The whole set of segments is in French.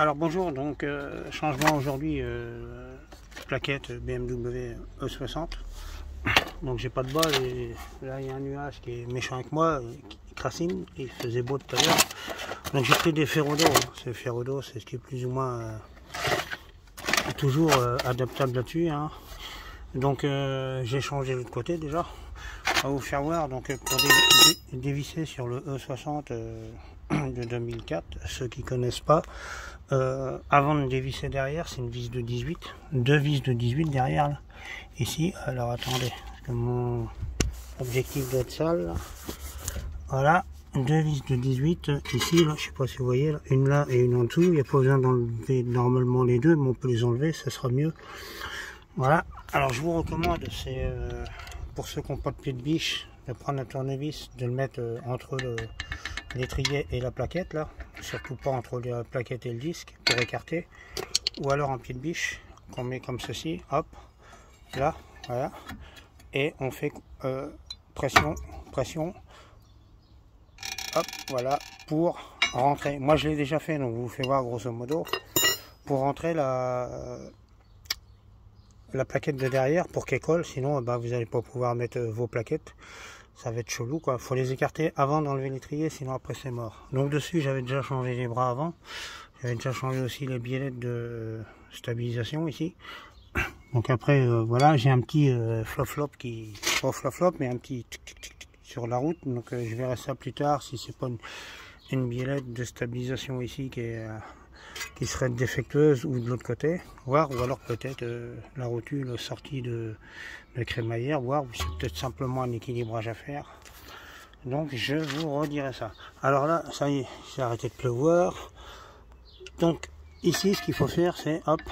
Alors bonjour, donc changement aujourd'hui, plaquette BMW E60. Donc j'ai pas de bol et là il y a un nuage qui est méchant avec moi, qui crassine, il faisait beau tout à l'heure. Donc j'ai pris des ferros d'eau, ces ferros d'eau c'est ce qui est plus ou moins toujours adaptable là-dessus. Hein. Donc j'ai changé l'autre côté déjà. On va vous faire voir, donc pour dévisser sur le E60 de 2004, ceux qui connaissent pas, avant de dévisser derrière, c'est une vis de 18, deux vis de 18 derrière là. Ici, alors attendez, parce que mon objectif doit être sale là. Voilà, deux vis de 18 ici, là, je sais pas si vous voyez, là, une là et une en dessous. Il n'y a pas besoin d'enlever normalement les deux, mais on peut les enlever, ça sera mieux. Voilà, alors je vous recommande, c'est pour ceux qui n'ont pas de pied de biche, de prendre un tournevis, de le mettre entre l'étrier et la plaquette là, surtout pas entre la plaquette et le disque pour écarter, ou alors un pied de biche qu'on met comme ceci, hop, là, voilà, et on fait pression, hop, voilà, pour rentrer. Moi je l'ai déjà fait, donc je vous fais voir grosso modo, pour rentrer la plaquette de derrière pour qu'elle colle, sinon bah, vous n'allez pas pouvoir mettre vos plaquettes, ça va être chelou quoi. Faut les écarter avant d'enlever l'étrier, sinon après c'est mort. Donc dessus j'avais déjà changé les bras avant, j'avais déjà changé aussi les biellettes de stabilisation ici. Donc après voilà, j'ai un petit flop qui, pas flop mais un petit sur la route, donc je verrai ça plus tard si c'est pas une biellette de stabilisation ici qui serait défectueuse ou de l'autre côté, voir, ou alors peut-être la rotule sortie de crémaillère, voir, ou c'est peut-être simplement un équilibrage à faire. Donc je vous redirai ça. Alors là, ça y est, c'est arrêté de pleuvoir. Donc ici, ce qu'il faut faire, c'est hop.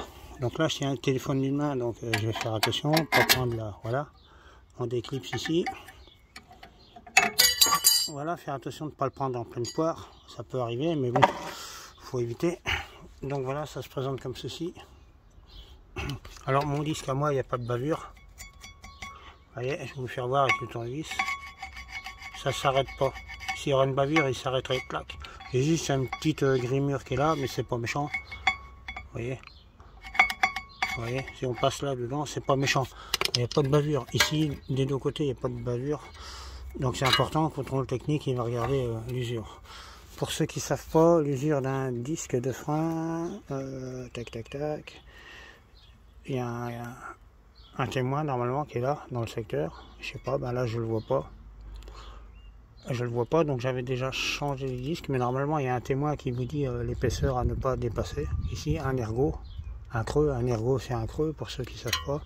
Donc là, je tiens un téléphone d'une main, donc je vais faire attention, pas prendre là, voilà. On déclipse ici. Voilà, faire attention de ne pas le prendre en pleine poire, ça peut arriver, mais bon, faut éviter. Donc voilà, ça se présente comme ceci. Alors mon disque à moi, il n'y a pas de bavure. Vous voyez, je vais vous faire voir avec le tournevis. Ça s'arrête pas. S'il y aura une bavure, il s'arrêterait, clac. Et juste une petite grimure qui est là, mais c'est pas méchant. Vous voyez, si on passe là dedans, c'est pas méchant. Il n'y a pas de bavure. Ici, des deux côtés, il n'y a pas de bavure. Donc c'est important, contrôle technique, il va regarder l'usure. Pour ceux qui ne savent pas, l'usure d'un disque de frein, tac, il y a un témoin normalement qui est là, dans le secteur. Je sais pas, ben là je le vois pas. Je le vois pas, donc j'avais déjà changé les disques, mais normalement il y a un témoin qui vous dit l'épaisseur à ne pas dépasser. Ici, un ergot, un creux, un ergot c'est un creux pour ceux qui ne savent pas.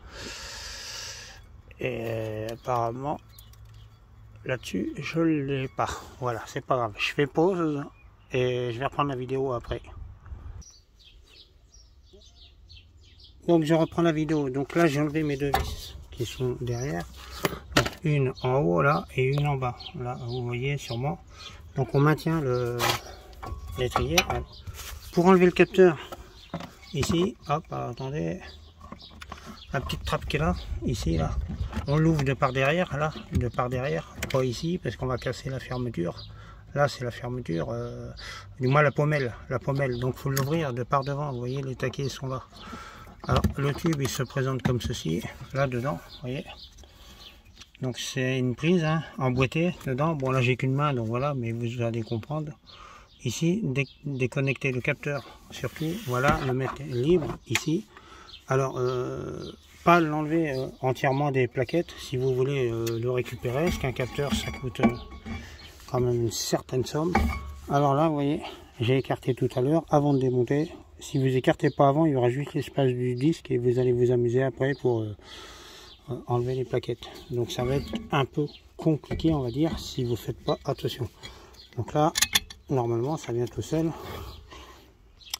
Et apparemment, là-dessus, je ne l'ai pas. Voilà, c'est pas grave. Je fais pause et je vais reprendre la vidéo après. Donc je reprends la vidéo. Donc là, j'ai enlevé mes deux vis qui sont derrière. Donc, une en haut là et une en bas. Là, vous voyez sûrement. Donc on maintient l'étrier. Pour enlever le capteur, ici, hop, attendez. La petite trappe qui est là, ici, là. On l'ouvre de par derrière, là, de par derrière, pas ici, parce qu'on va casser la fermeture. Là, c'est la fermeture, du moins la pommelle, donc faut l'ouvrir de par devant, vous voyez, les taquets sont là. Alors, le tube, il se présente comme ceci, là, dedans, vous voyez. Donc, c'est une prise, hein, emboîtée, dedans. Bon, là, j'ai qu'une main, donc voilà, mais vous allez comprendre. Ici, déconnecter le capteur, surtout, voilà, le mettre libre, ici. Alors, pas l'enlever entièrement des plaquettes si vous voulez le récupérer, parce qu'un capteur ça coûte quand même une certaine somme. Alors là, vous voyez, j'ai écarté tout à l'heure avant de démonter. Si vous écartez pas avant, il y aura juste l'espace du disque et vous allez vous amuser après pour enlever les plaquettes. Donc ça va être un peu compliqué, on va dire, si vous faites pas attention. Donc là, normalement, ça vient tout seul.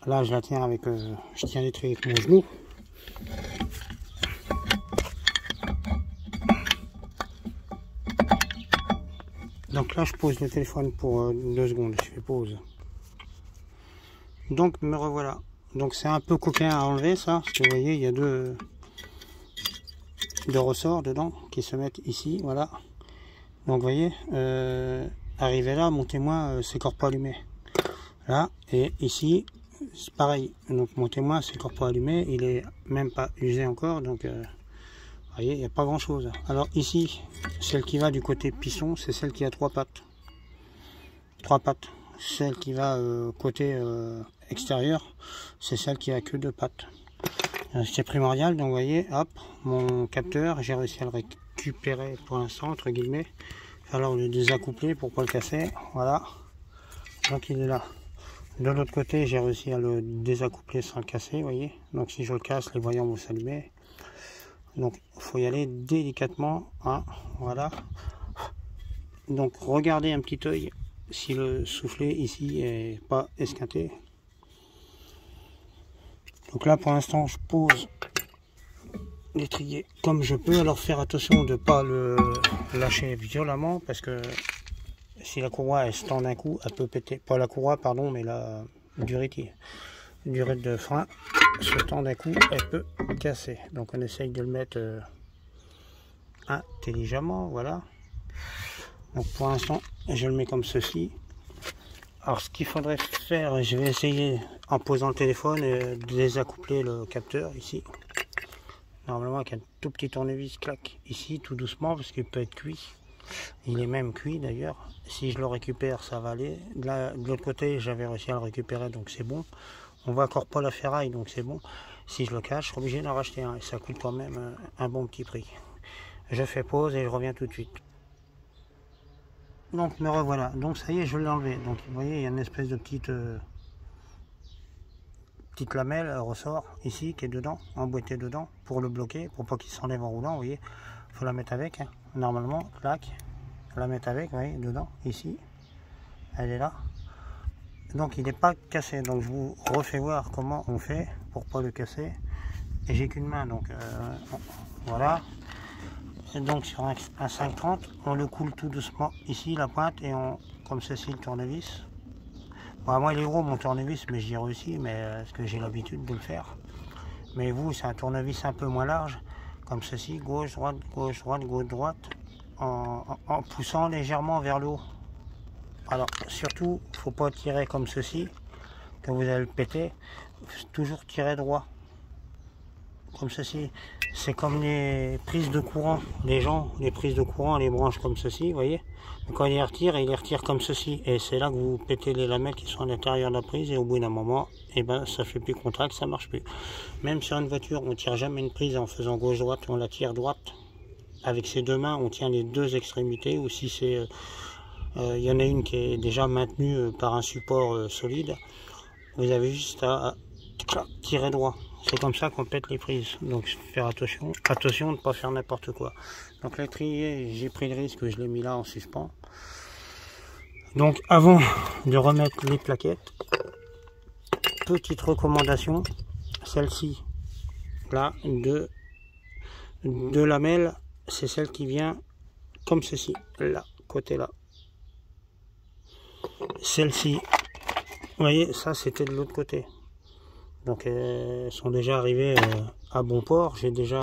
Là, je la tiens avec, je tiens l'étrier avec mon genou. Donc là je pose le téléphone pour 2 secondes, je fais pause. Donc me revoilà. Donc c'est un peu coquin à enlever ça, parce que vous voyez il y a deux ressorts dedans qui se mettent ici, voilà. Donc vous voyez, arrivé là, mon témoin c'est encore pas allumé. Là, et ici, c'est pareil. Donc mon témoin c'est encore pas allumé, il est même pas usé encore, donc vous voyez, il n'y a pas grand chose. Alors ici, celle qui va du côté piston, c'est celle qui a 3 pattes. 3 pattes. Celle qui va côté extérieur, c'est celle qui a que 2 pattes. C'est primordial, donc vous voyez, hop, mon capteur, j'ai réussi à le récupérer pour l'instant, entre guillemets. Alors le désaccoupler pour pas le casser, voilà. Donc il est là. De l'autre côté, j'ai réussi à le désaccoupler sans le casser, vous voyez. Donc si je le casse, les voyants vont s'allumer. Donc il faut y aller délicatement, hein, voilà. Donc regardez un petit œil si le soufflet ici est pas esquinté. Donc là pour l'instant je pose l'étrier comme je peux. Alors faire attention de ne pas le lâcher violemment, parce que si la courroie elle se tend d'un coup, elle peut péter. Pas la courroie pardon, mais la durite de frein se tend d'un coup, elle peut casser. Donc on essaye de le mettre intelligemment, voilà. Donc pour l'instant je le mets comme ceci. Alors ce qu'il faudrait faire, je vais essayer en posant le téléphone de désaccoupler le capteur ici. Normalement avec un tout petit tournevis, clac, ici tout doucement, parce qu'il peut être cuit. Il est même cuit d'ailleurs. Si je le récupère, ça va aller. Là, de l'autre côté, j'avais réussi à le récupérer, donc c'est bon. On voit encore pas la ferraille, donc c'est bon. Si je le cache, je suis obligé d'en racheter un. Et ça coûte quand même un bon petit prix. Je fais pause et je reviens tout de suite. Donc me revoilà. Donc ça y est, je l'ai enlevé. Donc vous voyez, il y a une espèce de petite lamelle ressort ici qui est dedans, emboîtée dedans pour le bloquer, pour pas qu'il s'enlève en roulant. Vous voyez, faut la mettre avec. Hein. Normalement, clac, la mettre avec, vous voyez, dedans, ici. Elle est là. Donc il n'est pas cassé. Donc je vous refais voir comment on fait pour pas le casser. Et j'ai qu'une main, donc voilà. Et donc sur un 530, on le coule tout doucement ici, la pointe, et on, comme ceci, le tournevis. Bon, moi il est gros mon tournevis, mais j'y réussis, mais parce que j'ai l'habitude de le faire. Mais vous, c'est un tournevis un peu moins large, comme ceci, gauche, droite, gauche, droite, gauche, droite, en poussant légèrement vers le haut. Alors surtout, il ne faut pas tirer comme ceci, que vous allez le péter, toujours tirer droit. Comme ceci, c'est comme les prises de courant, les prises de courant, les branches comme ceci, vous voyez. Quand il les retire comme ceci, et c'est là que vous pétez les lamelles qui sont à l'intérieur de la prise, et au bout d'un moment, et ben ça fait plus contact, ça marche plus. Même sur une voiture, on tire jamais une prise en faisant gauche-droite, on la tire droite. Avec ses deux mains, on tient les deux extrémités, ou si c'est, il y en a une qui est déjà maintenue par un support solide, vous avez juste à tirer droit. C'est comme ça qu'on pète les prises. Donc faire attention de ne pas faire n'importe quoi. Donc l'étrier, j'ai pris le risque, je l'ai mis là en suspens. Donc avant de remettre les plaquettes, petite recommandation, celle-ci, là, de lamelles, c'est celle qui vient comme ceci, là, côté là. Celle-ci, vous voyez, ça c'était de l'autre côté. Donc elles sont déjà arrivées à bon port. J'ai déjà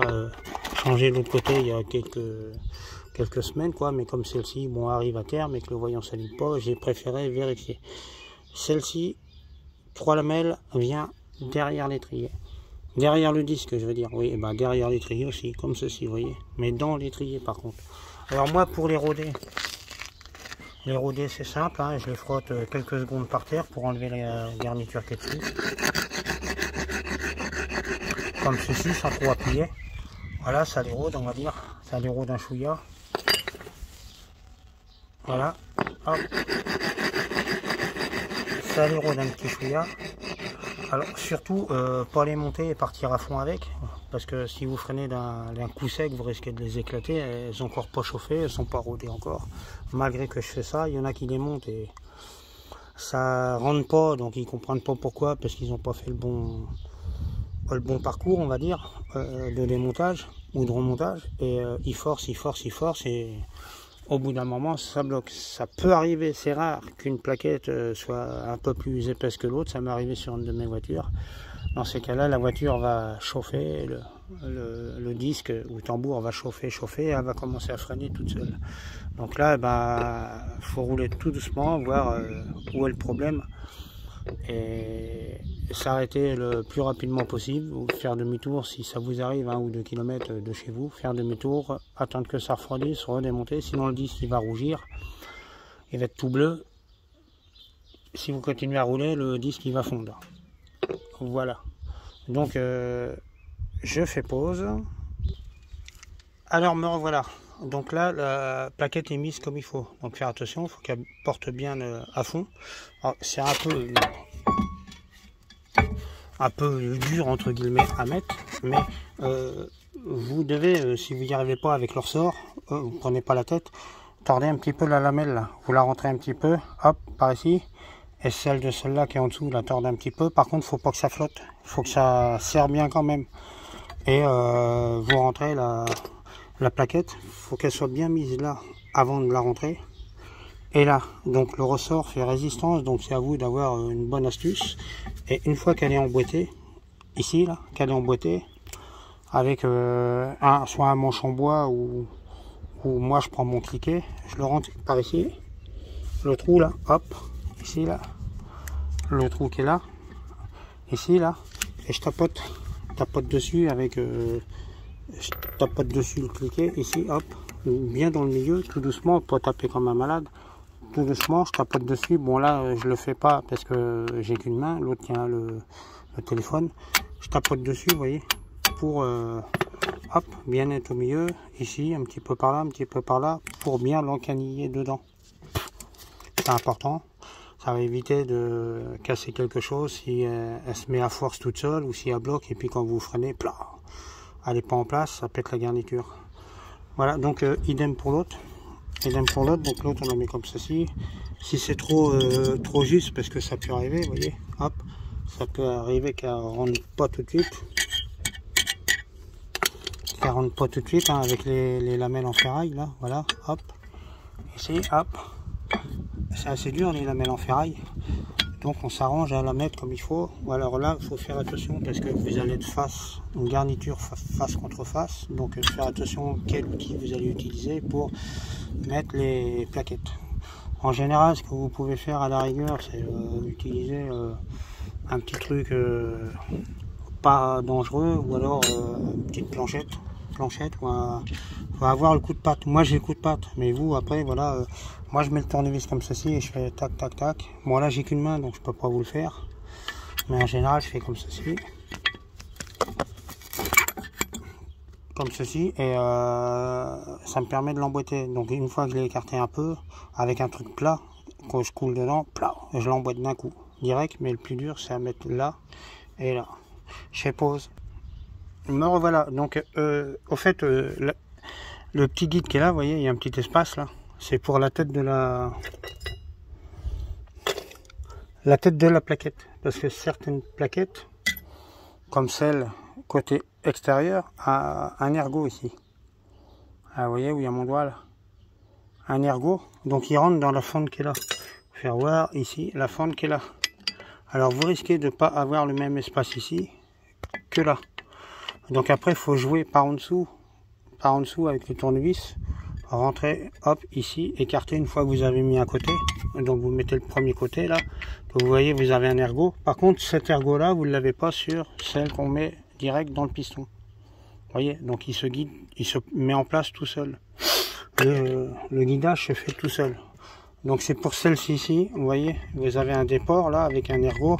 changé de l'autre côté il y a quelques semaines, quoi. Mais comme celle-ci, bon, arrive à terme et que le voyant ne s'allume pas, j'ai préféré vérifier. Celle-ci, 3 lamelles, vient derrière l'étrier. Derrière le disque, je veux dire. Oui, et ben derrière l'étrier aussi, comme ceci, vous voyez. Mais dans l'étrier par contre. Alors moi, pour les roder c'est simple, hein, je les frotte quelques secondes par terre pour enlever la garniture qui est dessus. Comme ceci, sans trop appuyer. Voilà, ça les rôde, on va dire. Ça les rôde un chouïa. Voilà. Hop. Ça les rôde un petit chouïa. Alors surtout, pas les monter et partir à fond avec. Parce que si vous freinez d'un coup sec, vous risquez de les éclater. Elles sont encore pas chauffées, elles sont pas rodées encore. Malgré que je fais ça, il y en a qui les montent et ça rentre pas. Donc ils comprennent pas pourquoi, parce qu'ils n'ont pas fait le bon parcours, on va dire, de démontage ou de remontage, et ils forcent et au bout d'un moment ça bloque. Ça peut arriver, c'est rare qu'une plaquette soit un peu plus épaisse que l'autre. Ça m'est arrivé sur une de mes voitures. Dans ces cas là, la voiture va chauffer, le disque ou le tambour va chauffer et elle va commencer à freiner toute seule. Donc là, faut rouler tout doucement, voir où est le problème. et s'arrêter le plus rapidement possible, ou faire demi-tour si ça vous arrive 1 ou 2 km de chez vous, faire demi-tour, attendre que ça refroidisse, redémonter, sinon le disque il va rougir, il va être tout bleu. Si vous continuez à rouler, le disque il va fondre. Voilà. Donc je fais pause. Alors me revoilà. Donc là, la plaquette est mise comme il faut. Donc faire attention, il faut qu'elle porte bien à fond. C'est un peu dur entre guillemets à mettre, mais vous devez, si vous n'y arrivez pas avec le ressort, vous prenez pas la tête, tordez un petit peu la lamelle là. Vous la rentrez un petit peu, hop, par ici. Et celle de celle-là qui est en dessous, la tordez un petit peu. Par contre, faut pas que ça flotte. Il faut que ça serre bien quand même. Et vous rentrez la plaquette. Il faut qu'elle soit bien mise là avant de la rentrer. Et là, donc le ressort fait résistance. Donc c'est à vous d'avoir une bonne astuce. Et une fois qu'elle est emboîtée, ici là, qu'elle est emboîtée, avec soit un manche en bois ou moi je prends mon cliquet, je le rentre par ici. Le trou là, hop. Ici là, le trou qui est là, ici là, et je tapote dessus avec, je tapote dessus le cliquet, ici hop, bien dans le milieu, tout doucement, pas taper comme un malade, tout doucement, je tapote dessus. Bon là, je le fais pas parce que j'ai qu'une main, l'autre tient le téléphone, je tapote dessus, vous voyez, pour hop, bien être au milieu, ici, un petit peu par là, un petit peu par là, pour bien l'encaniller dedans. C'est important. Ça va éviter de casser quelque chose si elle se met à force toute seule ou si elle bloque et puis quand vous freinez, plat, elle n'est pas en place, ça pète la garniture. Voilà, donc idem pour l'autre. Idem pour l'autre, donc l'autre on la met comme ceci. Si c'est trop juste, parce que ça peut arriver, vous voyez, hop, ça peut arriver qu'elle ne rentre pas tout de suite. Qu'elle rentre pas tout de suite hein, avec les lamelles en ferraille, là, voilà, hop, ici, hop. C'est assez dur les lamelles en ferraille, donc on s'arrange à la mettre comme il faut. Ou alors là, il faut faire attention parce que vous allez être face, une garniture face contre face, donc faire attention quel outil vous allez utiliser pour mettre les plaquettes. En général, ce que vous pouvez faire à la rigueur, c'est utiliser un petit truc pas dangereux, ou alors une petite planchette ou va avoir le coup de patte. Moi j'ai le coup de patte, mais vous après voilà, moi je mets le tournevis comme ceci et je fais tac tac tac. Bon là j'ai qu'une main donc je peux pas vous le faire, mais en général je fais comme ceci, et ça me permet de l'emboîter. Donc une fois que je l'ai écarté un peu avec un truc plat, quand je coule dedans, plat, je l'emboîte d'un coup direct. Mais le plus dur c'est à mettre là et là. Je fais pause. Me revoilà. Donc au fait le petit guide qui est là, vous voyez, il y a un petit espace là, c'est pour la tête de la plaquette, parce que certaines plaquettes comme celle côté extérieur a un ergot ici. Ah, vous voyez où il y a mon doigt là, un ergot, donc il rentre dans la fente qui est là. Faire voir ici la fente qui est là. Alors vous risquez de ne pas avoir le même espace ici que là. Donc après il faut jouer par en dessous avec le tournevis, rentrer, hop, ici, écarter une fois que vous avez mis un côté. Donc vous mettez le premier côté là, vous voyez vous avez un ergot. Par contre cet ergot là vous ne l'avez pas sur celle qu'on met direct dans le piston. Vous voyez, donc il se guide, il se met en place tout seul. Le guidage se fait tout seul. Donc c'est pour celle-ci ici, vous voyez, vous avez un déport là avec un ergot.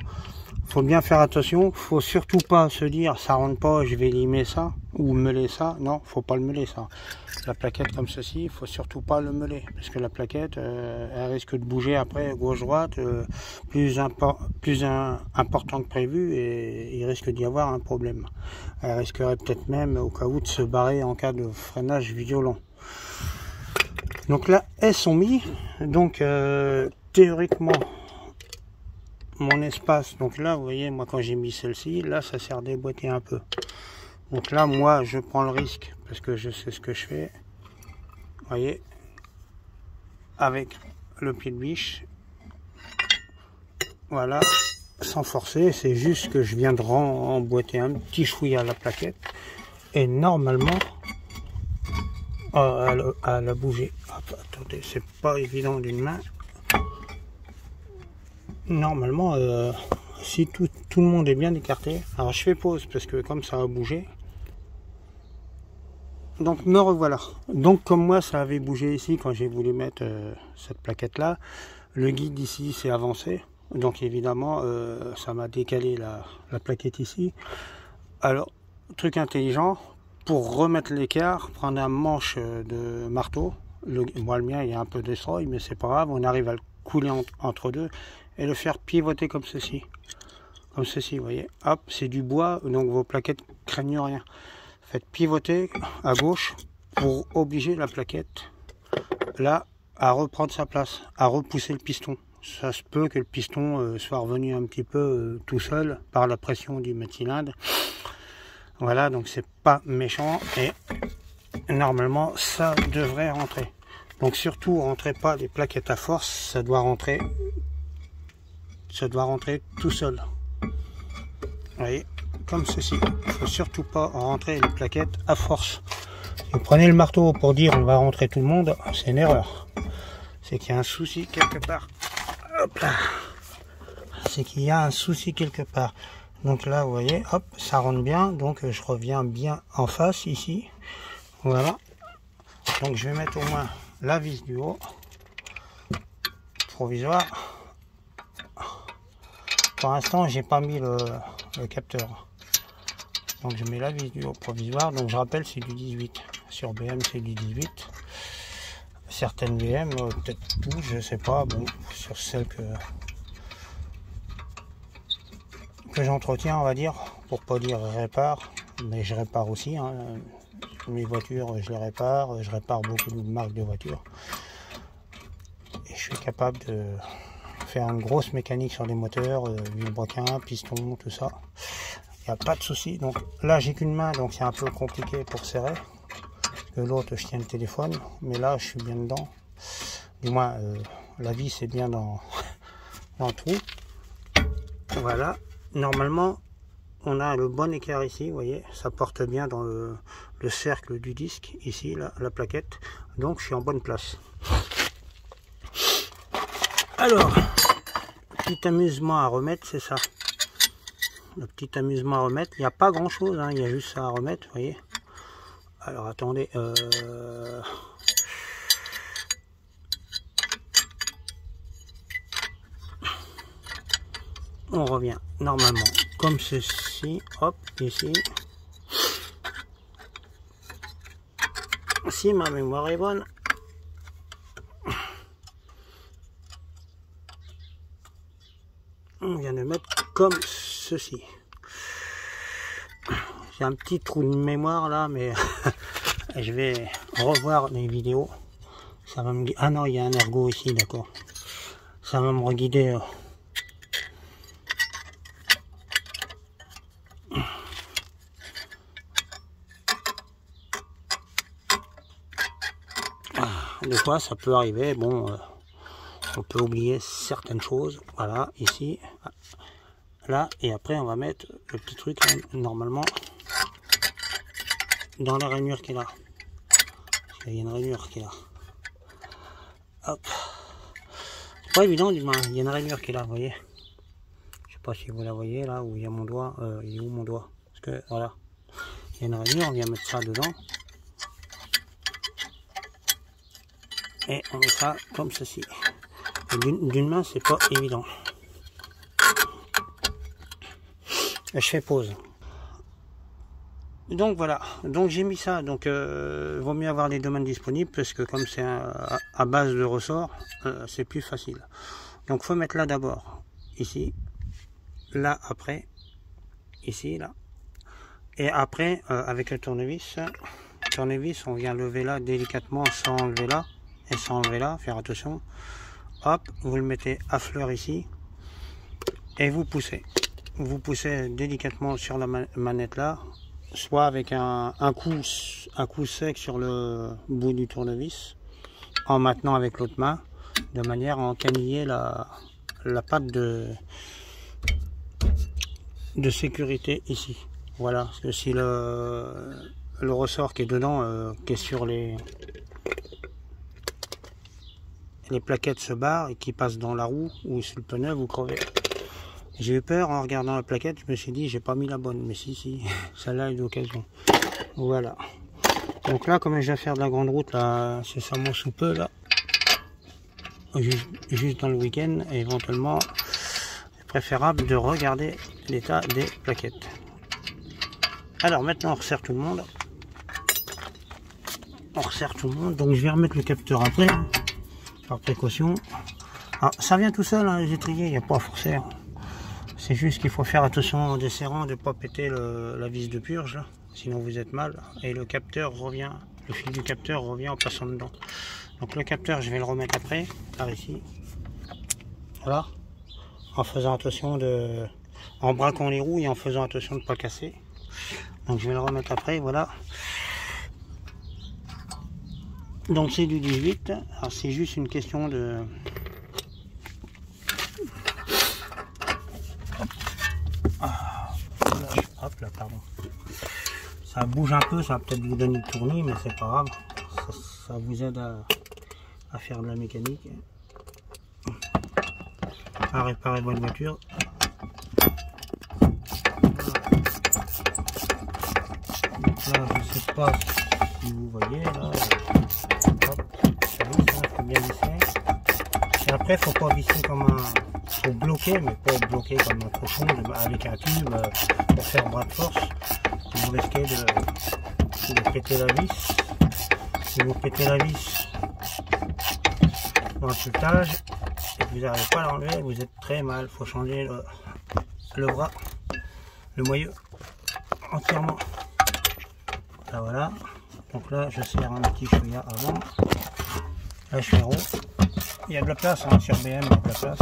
Faut bien faire attention, faut surtout pas se dire ça rentre pas, je vais limer ça ou meuler ça. Non, faut pas le meuler ça. La plaquette comme ceci, il faut surtout pas le meuler parce que la plaquette elle risque de bouger après gauche droite plus important que prévu et il risque d'y avoir un problème. Elle risquerait peut-être même au cas où de se barrer en cas de freinage violent. Donc là elles sont mis, donc théoriquement mon espace, donc là vous voyez moi quand j'ai mis celle-ci, là ça sert à déboîter un peu. Donc là moi je prends le risque parce que je sais ce que je fais. Vous voyez, avec le pied de biche, voilà, sans forcer, c'est juste que je viens de emboîter un petit chouïa à la plaquette et normalement elle a bougé. Hop, attendez, c'est pas évident d'une main. normalement, si tout le monde est bien écarté, alors je fais pause parce que comme ça a bougé. Donc me revoilà. Donc comme moi ça avait bougé ici quand j'ai voulu mettre cette plaquette là, le guide ici s'est avancé. Donc évidemment ça m'a décalé la plaquette ici. Alors truc intelligent, pour remettre l'écart, prendre un manche de marteau. Moi le mien il y a un peu destroy mais c'est pas grave, on arrive à le couler entre deux et le faire pivoter comme ceci. Comme ceci, vous voyez. Hop, c'est du bois, donc vos plaquettes craignent rien. Faites pivoter à gauche pour obliger la plaquette là à reprendre sa place, à repousser le piston. Ça se peut que le piston soit revenu un petit peu tout seul par la pression du mètre-cylindre. Voilà, donc c'est pas méchant et normalement ça devrait rentrer. Donc surtout rentrez pas les plaquettes à force, ça doit rentrer tout seul. Vous voyez, comme ceci. Il faut surtout pas rentrer les plaquettes à force. Si vous prenez le marteau pour dire on va rentrer tout le monde, c'est une erreur. C'est qu'il y a un souci quelque part. Hop là. C'est qu'il y a un souci quelque part. Donc là, vous voyez, hop, ça rentre bien. Donc je reviens bien en face ici. Voilà. Donc je vais mettre au moins la vis du haut. Provisoire. Pour l'instant, j'ai pas mis le capteur. Donc je mets la vis du haut provisoire. Donc je rappelle, c'est du 18. Sur BM, c'est du 18. Certaines BM, peut-être tout, je sais pas. Bon, sur celles que j'entretiens, on va dire, pour pas dire répare, mais je répare aussi. Hein. Mes voitures, je les répare. Je répare beaucoup de marques de voitures. Et je suis capable de faire une grosse mécanique sur les moteurs, vilebrequin, piston, tout ça. Il n'y a pas de souci. Donc là, j'ai qu'une main, donc c'est un peu compliqué pour serrer. Que l'autre, je tiens le téléphone, mais là, je suis bien dedans. Du moins, la vis est bien dans le trou. Voilà. Normalement, on a le bon écart ici, vous voyez, ça porte bien dans le cercle du disque, ici, la plaquette. Donc, je suis en bonne place. Alors, petit amusement à remettre, c'est ça. Le petit amusement à remettre, il n'y a pas grand chose, hein, il y a juste ça à remettre, vous voyez. Alors attendez, on revient normalement comme ceci, hop, ici. Si ma mémoire est bonne. On vient de mettre comme ceci. J'ai un petit trou de mémoire là, mais je vais revoir les vidéos. Ça va me... Ah non, il y a un ergot ici, d'accord. Ça va me reguider. Des fois, ça peut arriver. Bon, on peut oublier certaines choses. Voilà, ici, là, et après, on va mettre le petit truc là, normalement dans la rainure qui est là. Il y a une rainure qui est là. Hop. C'est pas évident, du moins. Il y a une rainure qui est là, vous voyez. Je sais pas si vous la voyez là, où il y a mon doigt. Il est où mon doigt? Parce que voilà. Il y a une rainure, on vient mettre ça dedans. Et on met ça comme ceci. D'une main, c'est pas évident. Et je fais pause. Donc voilà, donc j'ai mis ça, donc vaut mieux avoir les domaines disponibles parce que comme c'est à base de ressort, c'est plus facile. Donc faut mettre là d'abord, ici, là après, ici, là, et après avec le tournevis, on vient lever là délicatement sans enlever là et sans enlever là, faire attention. Hop, vous le mettez à fleur ici et vous poussez. Vous poussez délicatement sur la manette là. Soit avec un coup sec sur le bout du tournevis, en maintenant avec l'autre main, de manière à encaniller la patte de sécurité ici. Voilà, parce que si le ressort qui est dedans, qui est sur les les plaquettes se barrent et qu'ils passent dans la roue ou sur le pneu, vous crevez. J'ai eu peur en regardant la plaquette, je me suis dit j'ai pas mis la bonne, mais si, celle-là est d'occasion. Voilà. Donc là, comme je vais faire de la grande route, là, c'est sûrement sous peu, là. Juste dans le week-end, et éventuellement, c'est préférable de regarder l'état des plaquettes. Alors maintenant, on resserre tout le monde. On resserre tout le monde, donc je vais remettre le capteur après, par précaution. Alors, ça vient tout seul, hein, les étriers, il n'y a pas à forcer. Hein. C'est juste qu'il faut faire attention en desserrant de ne pas péter la vis de purge, là. Sinon vous êtes mal. Et le capteur revient, le fil du capteur revient en passant dedans. Donc le capteur, je vais le remettre après, par ici. Voilà. En faisant attention de... en braquant les roues et en faisant attention de ne pas casser. Donc je vais le remettre après, voilà. Donc c'est du 18. Alors c'est juste une question de... Hop là, pardon. Ça bouge un peu, ça va peut-être vous donner le tournis, mais c'est pas grave. Ça vous aide à faire de la mécanique, à réparer votre voiture. Donc là, je sais pas si vous voyez, là. Hop, ça visse, hein, faut bien visser. Et après, faut pas visser comme un... faut bloquer, mais pas bloquer comme un cochon avec un tube pour faire bras de force. Vous risquez de péter la vis. Si vous pétez la vis dans le pilotage et que vous n'arrivez pas à l'enlever, vous êtes très mal. Il faut changer le bras, le moyeu entièrement. Là voilà. Donc là, je serre un petit chouïa avant. Là, je fais rond. Il y a de la place, hein, sur BM, il y a de la place.